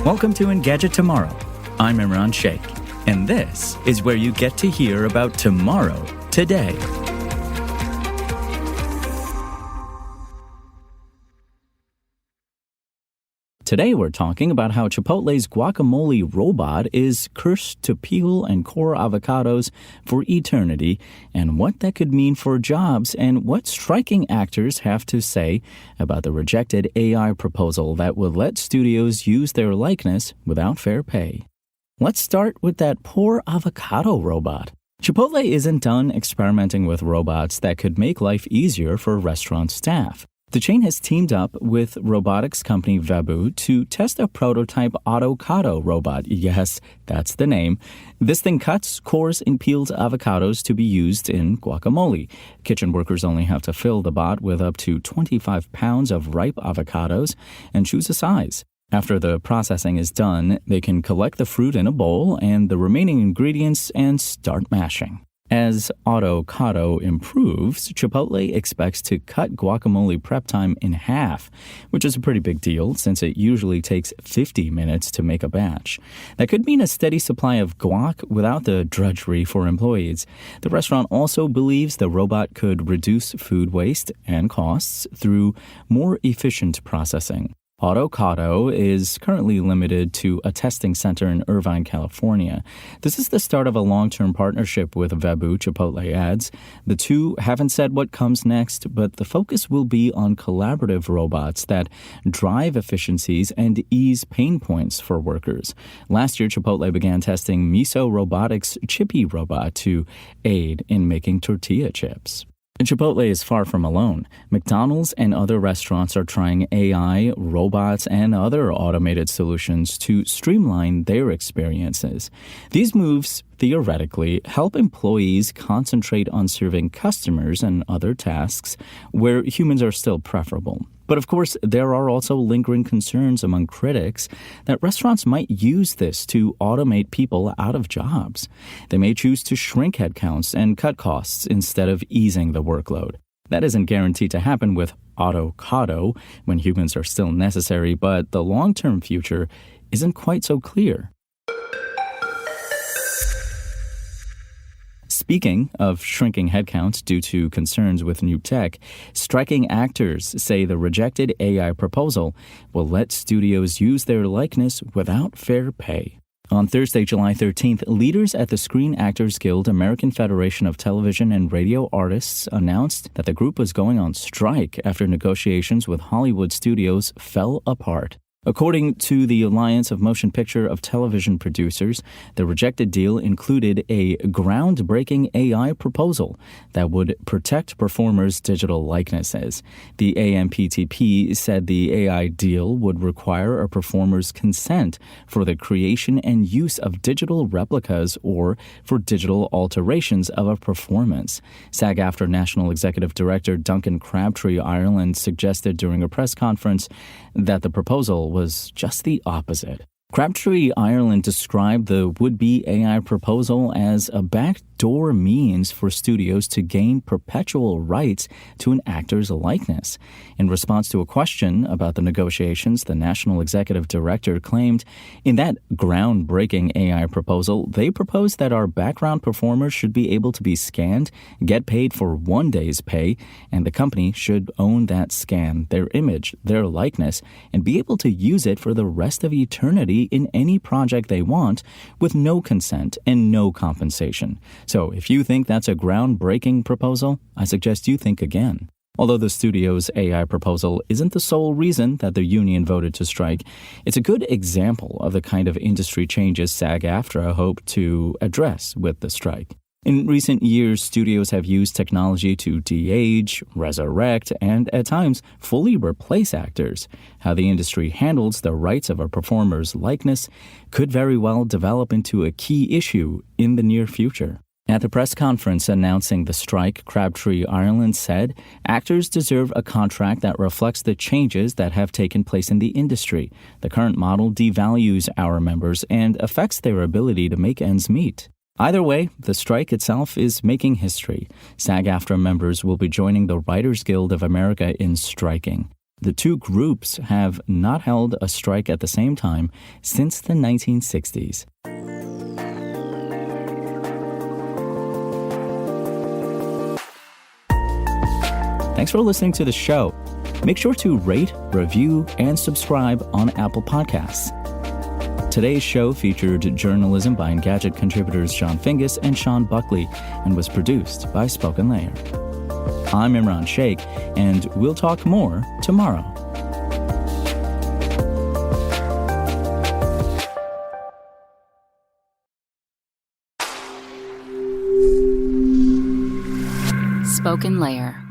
Welcome to Engadget Tomorrow. I'm Imran Sheikh, and this is where you get to hear about tomorrow today. Today we're talking about how Chipotle's guacamole robot is cursed to peel and core avocados for eternity, and what that could mean for jobs, and what striking actors have to say about the rejected AI proposal that would let studios use their likeness without fair pay. Let's start with that poor avocado robot. Chipotle isn't done experimenting with robots that could make life easier for restaurant staff. The chain has teamed up with robotics company Vebu to test a prototype Avocado robot. Yes, that's the name. This thing cuts, cores, and peels avocados to be used in guacamole. Kitchen workers only have to fill the bot with up to 25 pounds of ripe avocados and choose a size. After the processing is done, they can collect the fruit in a bowl and the remaining ingredients and start mashing. As Avocado improves, Chipotle expects to cut guacamole prep time in half, which is a pretty big deal since it usually takes 50 minutes to make a batch. That could mean a steady supply of guac without the drudgery for employees. The restaurant also believes the robot could reduce food waste and costs through more efficient processing. Avocado is currently limited to a testing center in Irvine, California. This is the start of a long-term partnership with Vebu, Chipotle adds. The two haven't said what comes next, but the focus will be on collaborative robots that drive efficiencies and ease pain points for workers. Last year, Chipotle began testing Miso Robotics' Chippy robot to aid in making tortilla chips. Chipotle is far from alone. McDonald's and other restaurants are trying AI, robots, and other automated solutions to streamline their experiences. These moves, theoretically, help employees concentrate on serving customers and other tasks where humans are still preferable. But of course, there are also lingering concerns among critics that restaurants might use this to automate people out of jobs. They may choose to shrink headcounts and cut costs instead of easing the workload. That isn't guaranteed to happen with Avocado when humans are still necessary, but the long-term future isn't quite so clear. Speaking of shrinking headcounts due to concerns with new tech, striking actors say the rejected AI proposal will let studios use their likeness without fair pay. On Thursday, July 13th, leaders at the Screen Actors Guild American Federation of Television and Radio Artists announced that the group was going on strike after negotiations with Hollywood studios fell apart. According to the Alliance of Motion Picture of Television Producers, the rejected deal included a groundbreaking AI proposal that would protect performers' digital likenesses. The AMPTP said the AI deal would require a performer's consent for the creation and use of digital replicas or for digital alterations of a performance. SAG-AFTRA National Executive Director Duncan Crabtree Ireland suggested during a press conference that the proposal was just the opposite. Crabtree Ireland described the would-be AI proposal as a backdoor means for studios to gain perpetual rights to an actor's likeness. In response to a question about the negotiations, the National Executive Director claimed, in that groundbreaking AI proposal, they proposed that our background performers should be able to be scanned, get paid for one day's pay, and the company should own that scan, their image, their likeness, and be able to use it for the rest of eternity in any project they want with no consent and no compensation. So if you think that's a groundbreaking proposal, I suggest you think again. Although the studio's AI proposal isn't the sole reason that the union voted to strike, it's a good example of the kind of industry changes SAG-AFTRA hoped to address with the strike. In recent years, studios have used technology to de-age, resurrect, and at times fully replace actors. How the industry handles the rights of a performer's likeness could very well develop into a key issue in the near future. At the press conference announcing the strike, Crabtree Ireland said, actors deserve a contract that reflects the changes that have taken place in the industry. The current model devalues our members and affects their ability to make ends meet. Either way, the strike itself is making history. SAG-AFTRA members will be joining the Writers Guild of America in striking. The two groups have not held a strike at the same time since the 1960s. Thanks for listening to the show. Make sure to rate, review, and subscribe on Apple Podcasts. Today's show featured journalism by Engadget contributors John Fingus and Sean Buckley and was produced by Spoken Layer. I'm Imran Sheikh, and we'll talk more tomorrow. Spoken Layer.